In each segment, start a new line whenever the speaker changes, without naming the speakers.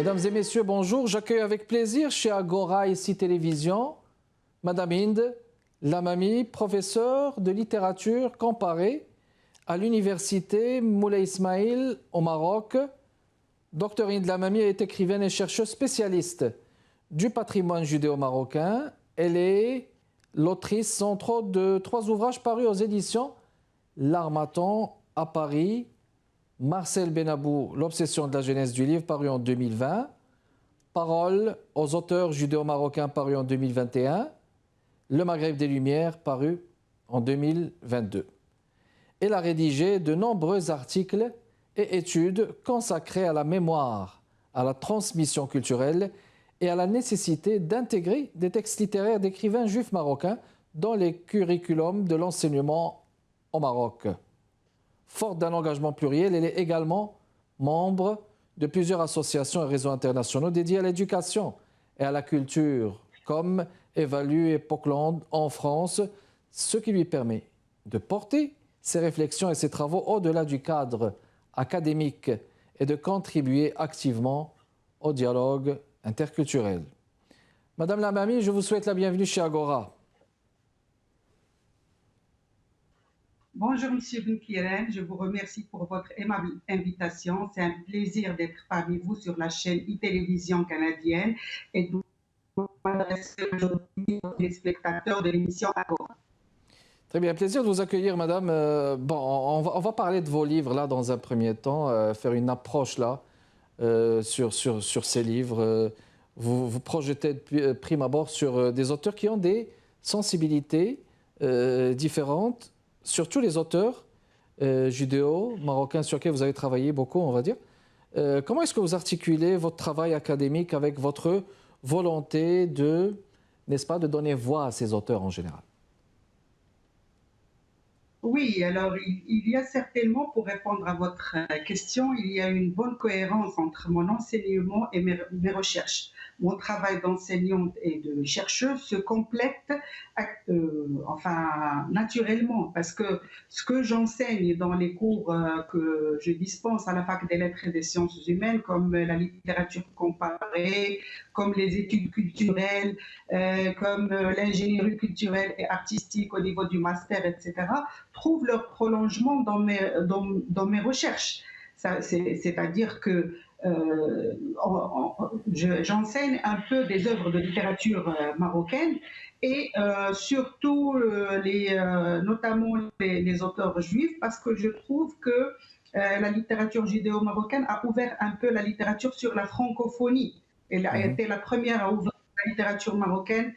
Mesdames et messieurs, bonjour. J'accueille avec plaisir chez Agora ici Télévision, Madame Inde Lamami, professeure de littérature comparée à l'université Moulay Ismail au Maroc. Dr Inde Lamami est écrivaine et chercheuse spécialiste du patrimoine judéo-marocain. Elle est l'autrice, entre autres, de 3 ouvrages parus aux éditions L'Harmattan à Paris, Marcel Benabou, L'obsession de la jeunesse du livre, paru en 2020, Paroles aux auteurs judéo-marocains, paru en 2021, Le Maghreb des Lumières, paru en 2022. Elle a rédigé de nombreux articles et études consacrés à la mémoire, à la transmission culturelle et à la nécessité d'intégrer des textes littéraires d'écrivains juifs marocains dans les curriculums de l'enseignement au Maroc. Forte d'un engagement pluriel, elle est également membre de plusieurs associations et réseaux internationaux dédiés à l'éducation et à la culture, comme Évalue et Pocland en France, ce qui lui permet de porter ses réflexions et ses travaux au-delà du cadre académique et de contribuer activement au dialogue interculturel. Madame Lamami, je vous souhaite la bienvenue chez Agora.
Bonjour Monsieur Benkiren, je vous remercie pour votre aimable invitation. C'est un plaisir d'être parmi vous sur la chaîne e-télévision canadienne et de m'adresser aujourd'hui aux téléspectateurs de l'émission Agora.
Très bien, plaisir de vous accueillir, madame. On va parler de vos livres là dans un premier temps, faire une approche là sur ces livres. Vous projetez de prime abord sur des auteurs qui ont des sensibilités différentes, surtout les auteurs judéo-marocains sur lesquels vous avez travaillé beaucoup, on va dire. Comment est-ce que vous articulez votre travail académique avec votre volonté de, n'est-ce pas, de donner voix à ces auteurs en général?
Oui, alors il y a certainement, pour répondre à votre question, il y a une bonne cohérence entre mon enseignement et mes recherches. Mon travail d'enseignante et de chercheuse se complète naturellement, parce que ce que j'enseigne dans les cours que je dispense à la Fac des Lettres et des Sciences Humaines, comme la littérature comparée, comme les études culturelles, comme l'ingénierie culturelle et artistique au niveau du master, etc., trouvent leur prolongement dans mes recherches. C'est-à-dire que j'enseigne un peu des œuvres de littérature marocaine et surtout notamment les auteurs juifs, parce que je trouve que la littérature judéo-marocaine a ouvert un peu la littérature sur la francophonie. Elle a été la première à ouvrir la littérature marocaine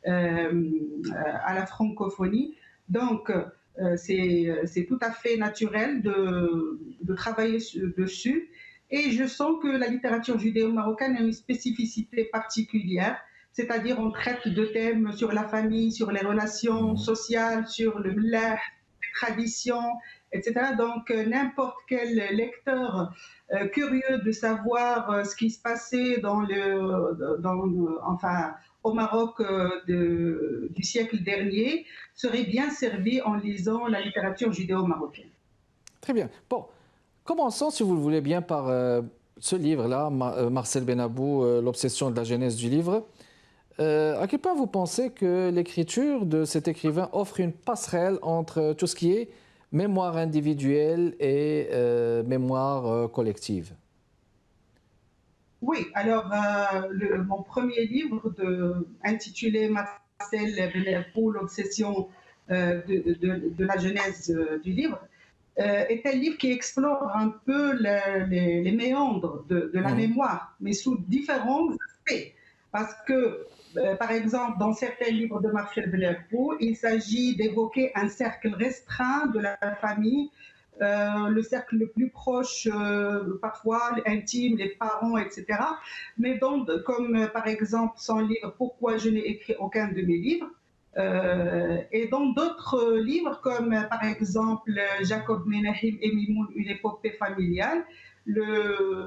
à la francophonie. Donc, c'est tout à fait naturel de travailler dessus. Et je sens que la littérature judéo-marocaine a une spécificité particulière, c'est-à-dire on traite de thèmes sur la famille, sur les relations sociales, sur les traditions, etc. Donc n'importe quel lecteur curieux de savoir ce qui se passait au Maroc du siècle dernier serait bien servi en lisant la littérature judéo-marocaine.
Très bien. Bon, commençons, si vous le voulez bien, par ce livre-là, Marcel Benabou, L'obsession de la jeunesse du livre. À quel point vous pensez que l'écriture de cet écrivain offre une passerelle entre tout ce qui est mémoire individuelle et mémoire collective?
Oui, alors mon premier livre intitulé Marcel Benabou, L'obsession de la jeunesse du livre, est un livre qui explore un peu les méandres de la mémoire, mais sous différents aspects. Parce que, par exemple, dans certains livres de Marcel Benabou, il s'agit d'évoquer un cercle restreint de la famille, le cercle le plus proche, parfois intime, les parents, etc. Mais comme par exemple son livre « Pourquoi je n'ai écrit aucun de mes livres », et dans d'autres livres, comme par exemple Jacob Menachem et Mimoun, une épopée familiale,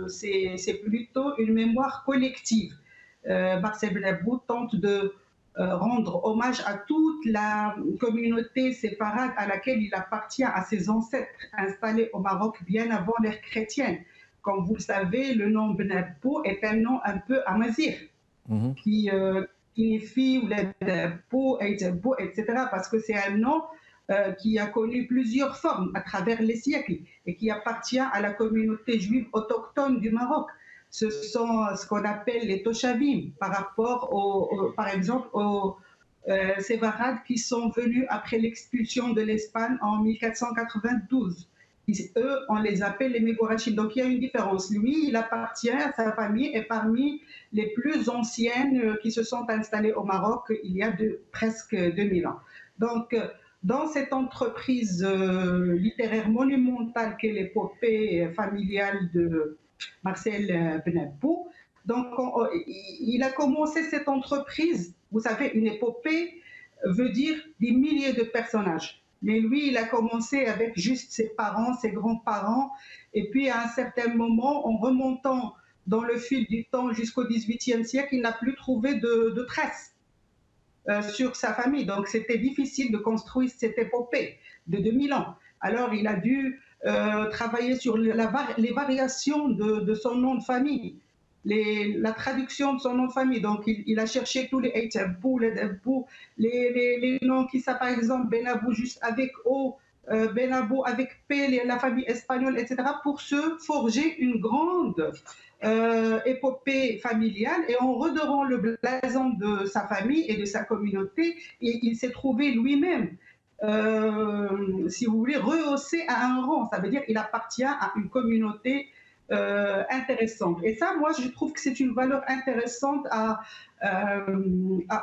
c'est plutôt une mémoire collective. Marcel Benabou tente de rendre hommage à toute la communauté séfarade à laquelle il appartient, à ses ancêtres installés au Maroc bien avant l'ère chrétienne. Comme vous le savez, le nom Ben Abou est un nom un peu amazigh, qui signifie etc. Parce que c'est un nom qui a connu plusieurs formes à travers les siècles et qui appartient à la communauté juive autochtone du Maroc. Ce sont ce qu'on appelle les Toshavim, par rapport, par exemple, aux Séfarades qui sont venus après l'expulsion de l'Espagne en 1492. Eux, on les appelle les Megourachim. Donc il y a une différence. Lui, il appartient, sa famille est parmi les plus anciennes qui se sont installées au Maroc il y a presque 2000 ans. Donc, dans cette entreprise littéraire monumentale qu'est l'épopée familiale de Marcel Ben Abou, donc il a commencé cette entreprise. Vous savez, une épopée veut dire des milliers de personnages. Mais lui, il a commencé avec juste ses parents, ses grands-parents, et puis à un certain moment, en remontant dans le fil du temps jusqu'au XVIIIe siècle, il n'a plus trouvé de traces sur sa famille. Donc c'était difficile de construire cette épopée de 2000 ans. Alors il a dû travailler sur les variations de son nom de famille, la traduction de son nom de famille. Donc il a cherché tous les Aitabou, les Dabou, les noms qui sont par exemple Ben Abou juste avec O, Ben Abou avec P, la famille espagnole, etc. pour se forger une grande épopée familiale. Et en redorant le blason de sa famille et de sa communauté, il s'est trouvé lui-même, si vous voulez, rehaussé à un rang. Ça veut dire qu'il appartient à une communauté intéressante. Et ça, moi, je trouve que c'est une valeur intéressante à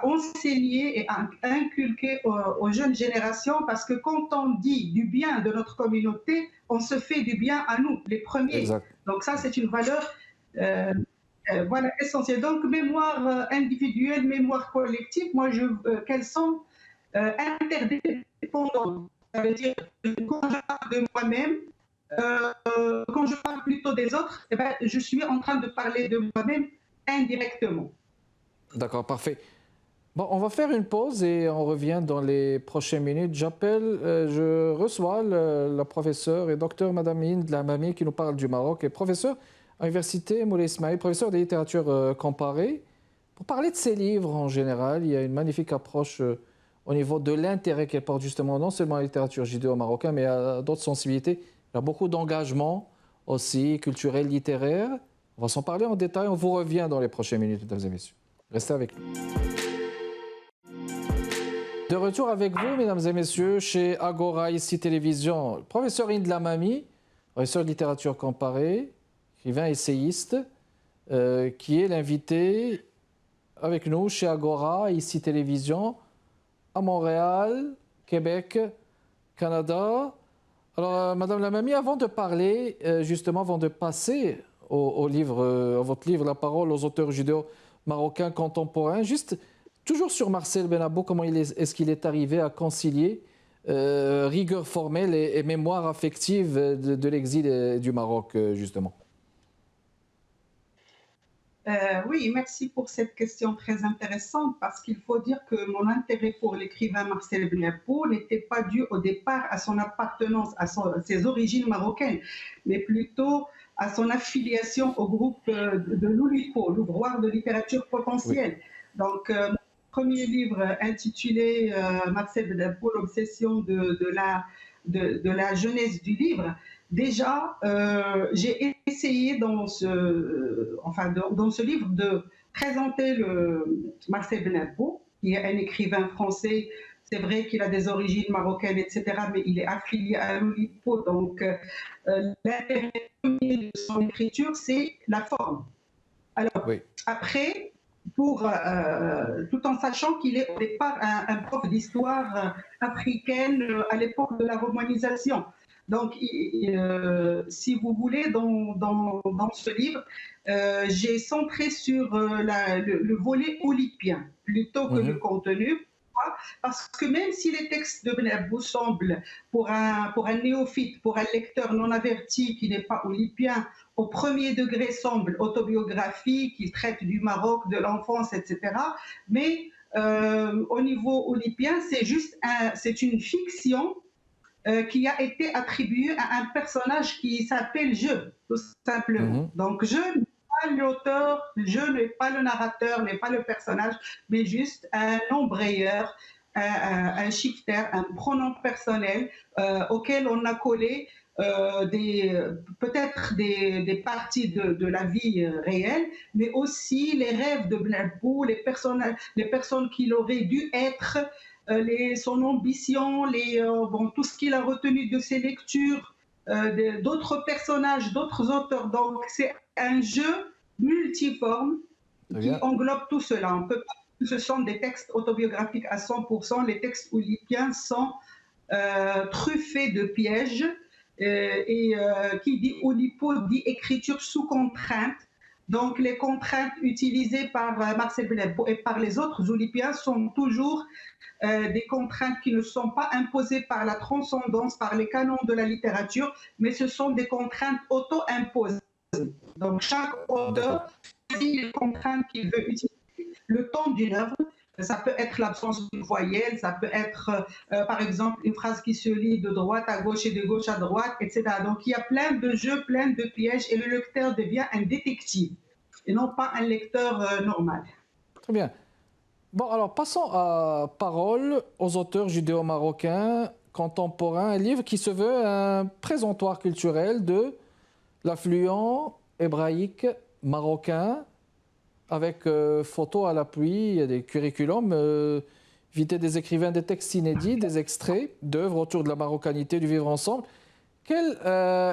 enseigner et à inculquer aux jeunes générations, parce que quand on dit du bien de notre communauté, on se fait du bien à nous, les premiers.
Exact.
Donc ça, c'est une valeur voilà, essentielle. Donc, mémoire individuelle, mémoire collective, moi, qu'elles sont interdépendantes. Ça veut dire, quand je parle de moi-même, quand je parle plutôt des autres, eh ben, je suis en train de parler de moi-même indirectement.
D'accord, parfait. Bon, on va faire une pause et on revient dans les prochaines minutes. Je reçois la professeure et docteur Madame Hind Lamami qui nous parle du Maroc et professeur à l'université Moulay Ismaïl, professeur de littérature comparée. Pour parler de ses livres en général, il y a une magnifique approche au niveau de l'intérêt qu'elle porte justement non seulement à la littérature judéo-marocaine, mais à d'autres sensibilités. Il y a beaucoup d'engagement aussi culturel, littéraire. On va s'en parler en détail. On vous revient dans les prochaines minutes, mesdames et messieurs. Restez avec nous. De retour avec vous, mesdames et messieurs, chez Agora, ici Télévision. Le professeur Hind Lamami, professeur de littérature comparée, écrivain essayiste, qui est l'invité avec nous chez Agora, ici Télévision, à Montréal, Québec, Canada. Alors, Madame Lamami, avant de parler, justement, avant de passer au livre, à votre livre, La parole aux auteurs judéo-marocains contemporains, juste toujours sur Marcel Ben Abou, comment est-ce qu'il est arrivé à concilier rigueur formelle et mémoire affective de l'exil du Maroc, justement?
Oui, merci pour cette question très intéressante, parce qu'il faut dire que mon intérêt pour l'écrivain Marcel Ben Abou n'était pas dû au départ à son appartenance, à ses origines marocaines, mais plutôt à son affiliation au groupe de l'OLIPO, l'Ouvroir de littérature potentielle. Oui. Donc, mon premier livre intitulé Marcel Ben Abou, l'obsession de la jeunesse du livre, déjà, j'ai essayé dans ce livre de présenter Marcel Ben Abou, qui est un écrivain français. C'est vrai qu'il a des origines marocaines, etc., mais il est affilié à l'OLIPO. Donc, l'intérêt premier de son écriture, c'est la forme. Alors, oui. Après, tout en sachant qu'il est au départ un prof d'histoire africaine à l'époque de la romanisation. Donc, si vous voulez, dans ce livre, j'ai centré sur le volet olympien plutôt que le contenu. Pourquoi ? Parce que même si les textes de Ben Abou semblent, pour un néophyte, pour un lecteur non averti qui n'est pas olympien, au premier degré semblent autobiographiques, qui traitent du Maroc, de l'enfance, etc. Mais au niveau olympien, c'est une fiction qui a été attribué à un personnage qui s'appelle Je, tout simplement. Donc, Je n'est pas l'auteur, Je n'est pas le narrateur, n'est pas le personnage, mais juste un embrayeur, un shifter, un pronom personnel auquel on a collé peut-être des parties de la vie réelle, mais aussi les rêves de Blanco, les personnes qu'il aurait dû être, son ambition, tout ce qu'il a retenu de ses lectures, d'autres personnages, d'autres auteurs. Donc c'est un jeu multiforme qui englobe tout cela. On peut pas, ce sont des textes autobiographiques à 100%. Les textes oulipiens sont truffés de pièges. Qui dit Oulipo dit écriture sous contrainte. Donc les contraintes utilisées par Marcel Blaireau et par les autres oulipiens sont toujours des contraintes qui ne sont pas imposées par la transcendance, par les canons de la littérature, mais ce sont des contraintes auto-imposées. Donc chaque auteur choisit les contraintes qu'il veut utiliser. Le temps d'une œuvre, ça peut être l'absence d'une voyelle, ça peut être, par exemple, une phrase qui se lit de droite à gauche et de gauche à droite, etc. Donc, il y a plein de jeux, plein de pièges, et le lecteur devient un détective, et non pas un lecteur normal.
Très bien. Bon, alors, passons à parole aux auteurs judéo-marocains contemporains, un livre qui se veut un présentoir culturel de l'affluent hébraïque marocain, avec photos à l'appui, il y a des curriculums, inviter des écrivains, des textes inédits, des extraits d'œuvres autour de la marocanité, du vivre ensemble. Quelle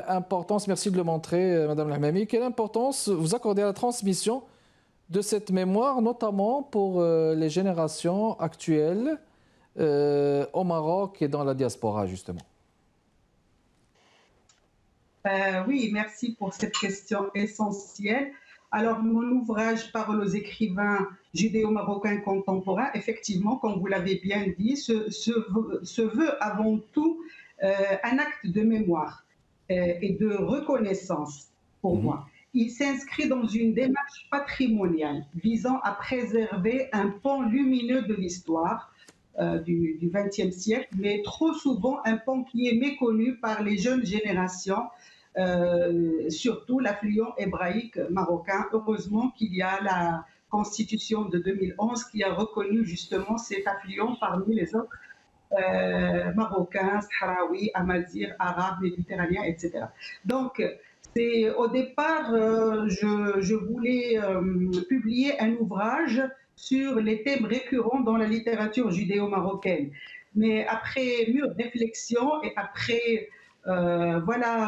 importance, merci de le montrer, Madame Lamami, quelle importance vous accordez à la transmission de cette mémoire, notamment pour les générations actuelles au Maroc et dans la diaspora, justement?
Oui, merci pour cette question essentielle. Alors, mon ouvrage Parole aux écrivains judéo-marocains contemporains, effectivement, comme vous l'avez bien dit, se veut avant tout un acte de mémoire et de reconnaissance pour moi. Il s'inscrit dans une démarche patrimoniale visant à préserver un pan lumineux de l'histoire du XXe siècle, mais trop souvent un pan qui est méconnu par les jeunes générations, surtout l'affluent hébraïque marocain. Heureusement qu'il y a la Constitution de 2011 qui a reconnu justement cet affluent parmi les autres marocains, sahraouis, amazirs, arabes, méditerranéens, etc. Donc, au départ, je voulais publier un ouvrage sur les thèmes récurrents dans la littérature judéo-marocaine. Mais après mûre réflexion et après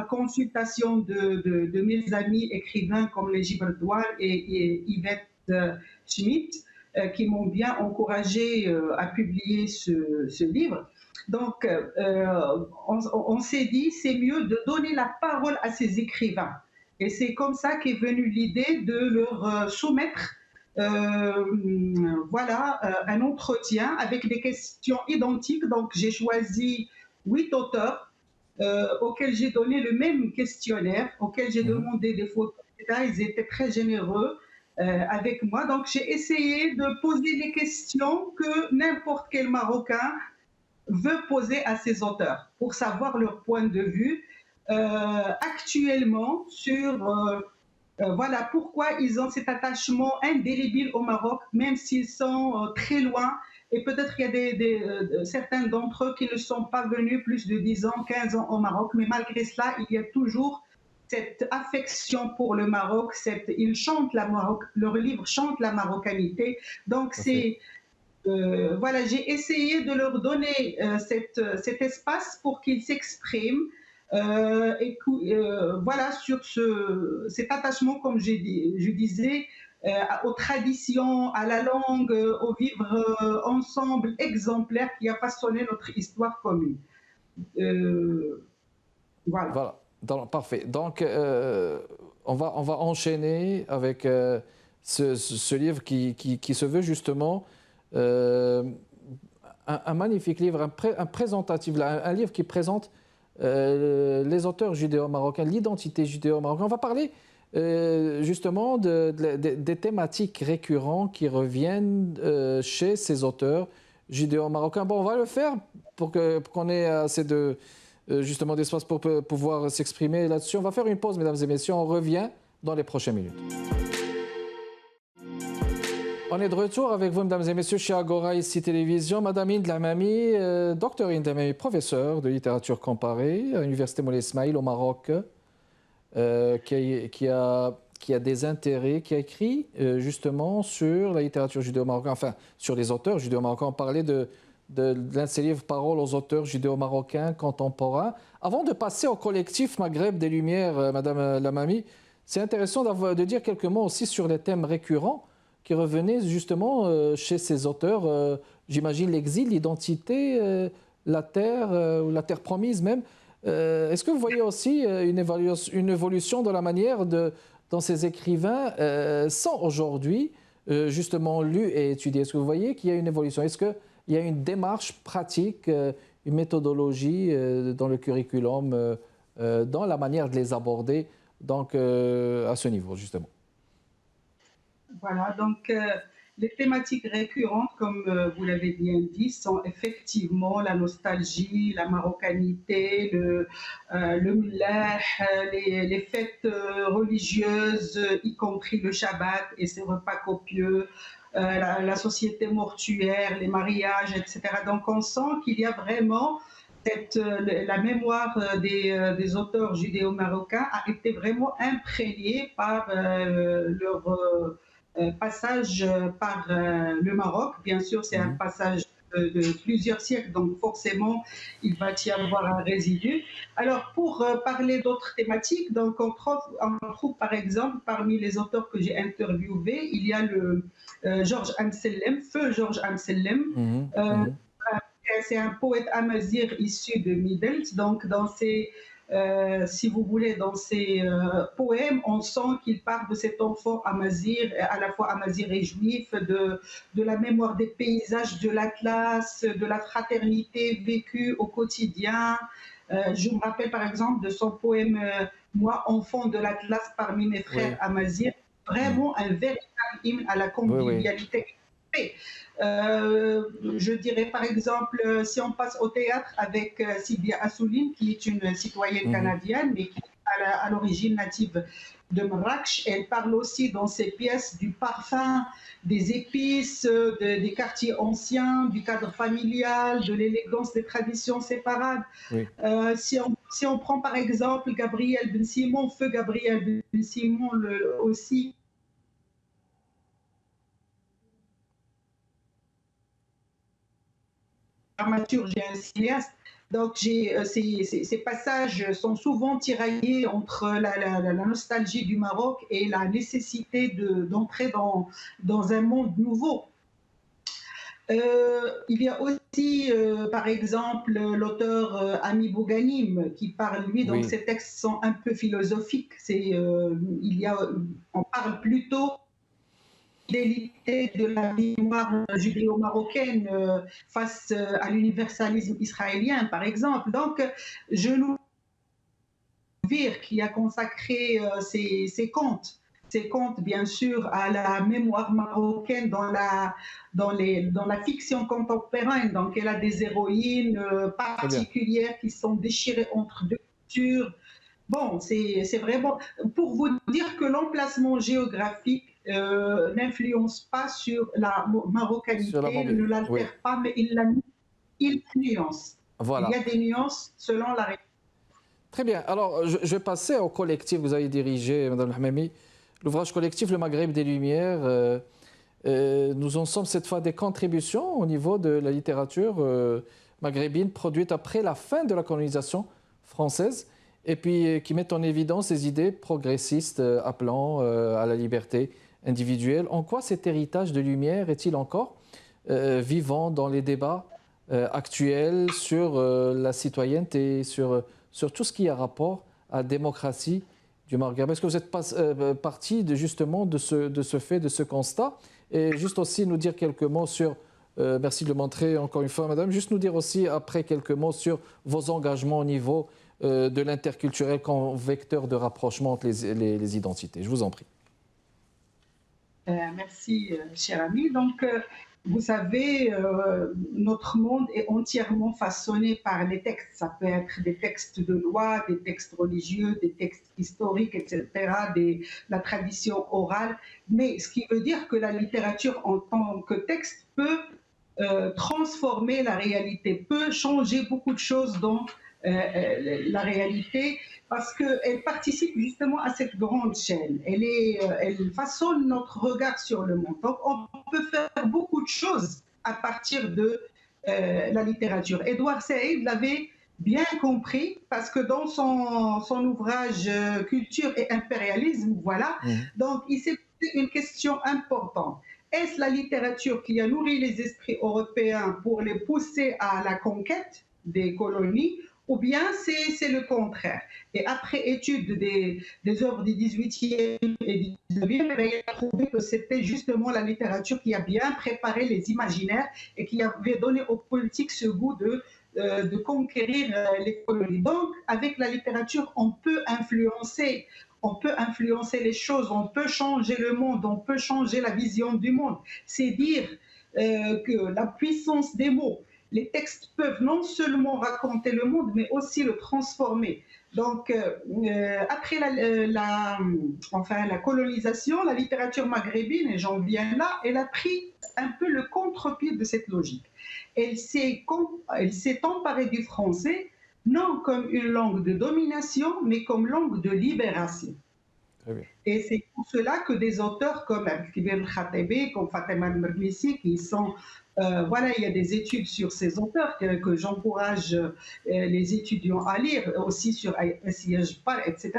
consultation de mes amis écrivains comme les Giberdouane et Yvette Schmidt, qui m'ont bien encouragé à publier ce livre. Donc, on s'est dit, c'est mieux de donner la parole à ces écrivains. Et c'est comme ça qu'est venue l'idée de leur soumettre un entretien avec des questions identiques. Donc, j'ai choisi 8 auteurs auxquels j'ai donné le même questionnaire, auxquels j'ai demandé des photos, etc. Ils étaient très généreux avec moi. Donc, j'ai essayé de poser les questions que n'importe quel Marocain veut poser à ces auteurs pour savoir leur point de vue actuellement sur pourquoi ils ont cet attachement indélébile au Maroc, même s'ils sont très loin. Et peut-être qu'il y a certains d'entre eux qui ne sont pas venus plus de 10 ans, 15 ans au Maroc, mais malgré cela, il y a toujours cette affection pour le Maroc. Ils chantent leur livre chante la marocanité. Donc, j'ai essayé de leur donner cet espace pour qu'ils s'expriment sur cet attachement, comme je disais, aux traditions, à la langue, au vivre ensemble exemplaire qui a façonné notre histoire commune.
Voilà. Parfait. Donc, on va enchaîner avec ce livre qui se veut justement un magnifique livre, un présentatif, un livre qui présente les auteurs judéo-marocains, l'identité judéo-marocaine. On va parler justement des thématiques récurrentes qui reviennent chez ces auteurs judéo-marocains. Bon, on va le faire pour qu'on ait assez de justement d'espace pour pouvoir s'exprimer là-dessus. On va faire une pause, mesdames et messieurs. On revient dans les prochaines minutes. On est de retour avec vous, mesdames et messieurs, chez Agora, ici Télévision. Madame Hind Lamami, docteur Hind Lamami, professeur de littérature comparée à l'Université Moulay Ismaïl au Maroc, qui a des intérêts, qui a écrit justement sur la littérature judéo-marocaine, enfin sur les auteurs judéo-marocains. On parlait de l'un de ses livres, Paroles aux auteurs judéo-marocains contemporains. Avant de passer au collectif Maghreb des Lumières, Madame Lamami, c'est intéressant de dire quelques mots aussi sur les thèmes récurrents qui revenaient justement chez ces auteurs. J'imagine l'exil, l'identité, la terre, ou la terre promise même. Est-ce que vous voyez aussi une évolution dans la manière dont ces écrivains sont aujourd'hui justement lus et étudiés? Est-ce que vous voyez qu'il y a une évolution? Est-ce qu'il y a une démarche pratique, une méthodologie dans le curriculum, dans la manière de les aborder, donc à ce niveau justement?
Voilà, donc les thématiques récurrentes, comme vous l'avez bien dit, sont effectivement la nostalgie, la marocanité, le mullah, les fêtes religieuses, y compris le Shabbat et ses repas copieux, la société mortuaire, les mariages, etc. Donc on sent qu'il y a vraiment la mémoire des auteurs judéo-marocains a été vraiment imprégnée par leur passage par le Maroc. Bien sûr, c'est un passage de plusieurs siècles, donc forcément, il va y avoir un résidu. Alors, pour parler d'autres thématiques, donc on trouve par exemple, parmi les auteurs que j'ai interviewés, il y a le Georges Amsellem, feu Georges Amsellem. C'est un poète amazigh issu de Middle, donc dans ses si vous voulez, dans ses poèmes, on sent qu'il parle de cet enfant amazigh, à la fois amazigh et juif, de la mémoire des paysages de l'Atlas, de la fraternité vécue au quotidien. Je me rappelle par exemple de son poème Moi, enfant de l'Atlas parmi mes frères amazighs, vraiment un véritable hymne à la convivialité. Je dirais par exemple, si on passe au théâtre avec Sylvia Assouline, qui est une citoyenne canadienne, mais qui est à l'origine native de Marrakech. Elle parle aussi dans ses pièces du parfum, des épices, des quartiers anciens, du cadre familial, de l'élégance des traditions séfarades. Si on prend par exemple Gabriel Ben Simon, feu Gabriel Ben Simon aussi, dramaturge et un cinéaste. Donc, ces passages sont souvent tiraillés entre la nostalgie du Maroc et la nécessité d'entrer dans un monde nouveau. Il y a aussi, par exemple, l'auteur Ami Bouganim qui parle, lui, donc ses textes sont un peu philosophiques. On parle plutôt de la mémoire judéo-marocaine face à l'universalisme israélien, par exemple. Donc, je nous dire qui a consacré ses contes, bien sûr, à la mémoire marocaine dans la fiction contemporaine. Donc, elle a des héroïnes particulières qui sont déchirées entre deux cultures. Bon, c'est vraiment pour vous dire que l'emplacement géographique n'influence pas sur la marocanité, ne l'altère pas, mais il nuance. Voilà. Il y a des nuances selon la région.
Très bien. Alors, je vais passer au collectif que vous avez dirigé, Mme Lamami. L'ouvrage collectif Le Maghreb des Lumières. Nous en sommes cette fois des contributions au niveau de la littérature maghrébine produite après la fin de la colonisation française et puis qui mettent en évidence des idées progressistes appelant à la liberté individuelle. En quoi cet héritage de lumière est-il encore vivant dans les débats actuels sur la citoyenneté, sur tout ce qui a rapport à la démocratie du Maghreb? Est-ce que vous êtes parti justement de ce fait, de ce constat? Et juste aussi nous dire quelques mots sur, merci de le montrer encore une fois, madame, juste nous dire aussi après quelques mots sur vos engagements au niveau de l'interculturel comme vecteur de rapprochement entre les identités. Je vous en prie.
Merci, cher ami. Donc, vous savez, notre monde est entièrement façonné par les textes. Ça peut être des textes de loi, des textes religieux, des textes historiques, etc., la tradition orale. Mais ce qui veut dire que la littérature en tant que texte peut transformer la réalité, peut changer beaucoup de choses dans la réalité, parce qu'elle participe justement à cette grande chaîne. Elle façonne notre regard sur le monde. Donc, on peut faire beaucoup de choses à partir de la littérature. Édouard Saïd l'avait bien compris, parce que dans son ouvrage Culture et impérialisme, voilà, donc il s'est posé une question importante. Est-ce la littérature qui a nourri les esprits européens pour les pousser à la conquête des colonies, ou bien c'est le contraire? Et après étude des œuvres du XVIIIe et du XIXe, il a trouvé que c'était justement la littérature qui a bien préparé les imaginaires et qui avait donné aux politiques ce goût de conquérir les colonies. Donc, avec la littérature, on peut influencer les choses, on peut changer le monde, on peut changer la vision du monde. C'est dire que la puissance des mots, les textes peuvent non seulement raconter le monde, mais aussi le transformer. Donc, après la colonisation, la littérature maghrébine, et j'en viens là, elle a pris un peu le contre-pied de cette logique. Elle s'est emparée du français, non comme une langue de domination, mais comme langue de libération. Et c'est pour cela que des auteurs comme Abdelkibir El-Khatebi, comme Fatima El-Mernissi, qui sont... voilà, il y a des études sur ces auteurs que j'encourage les étudiants à lire, aussi sur Siège Par, etc.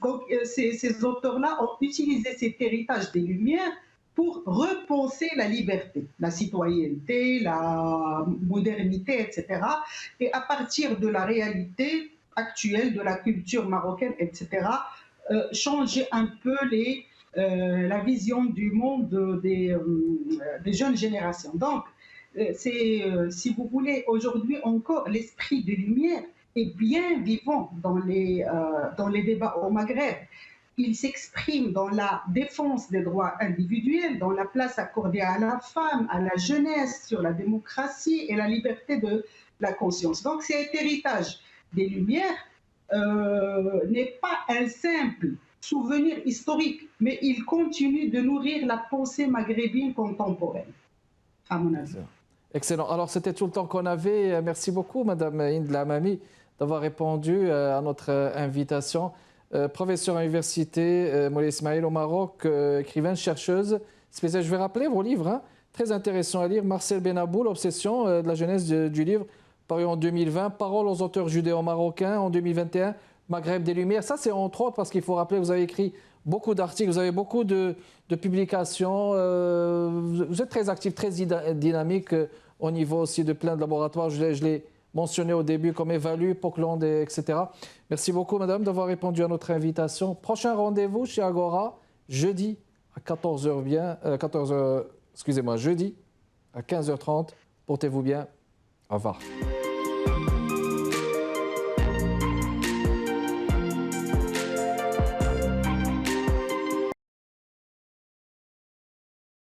Donc, ces auteurs-là ont utilisé cet héritage des Lumières pour repenser la liberté, la citoyenneté, la modernité, etc. Et à partir de la réalité actuelle, de la culture marocaine, etc., changer un peu la vision du monde des jeunes générations. Donc, si vous voulez, aujourd'hui encore, l'esprit de lumière est bien vivant dans les débats au Maghreb. Il s'exprime dans la défense des droits individuels, dans la place accordée à la femme, à la jeunesse, sur la démocratie et la liberté de la conscience. Donc cet héritage des Lumières n'est pas un simple souvenir historique, mais il continue de nourrir la pensée maghrébine contemporaine, à mon avis.
Excellent. Alors, c'était tout le temps qu'on avait. Merci beaucoup, Madame Hind Lamami, d'avoir répondu à notre invitation. Professeure à l'université Moulay Ismail au Maroc, écrivaine, chercheuse spéciale. Je vais rappeler vos livres, hein, très intéressants à lire. Marcel Benabou, l'obsession de la jeunesse du livre, paru en 2020. Paroles aux auteurs judéo-marocains en 2021. Maghreb des Lumières. Ça, c'est entre autres parce qu'il faut rappeler, vous avez écrit beaucoup d'articles, vous avez beaucoup de publications. Vous êtes très actif, très dynamique au niveau aussi de plein de laboratoires. Je l'ai mentionné au début comme Évalue, Pocland, etc. Merci beaucoup, madame, d'avoir répondu à notre invitation. Prochain rendez-vous chez Agora, jeudi à 14h bien, jeudi à 15h30. Portez-vous bien. Au revoir.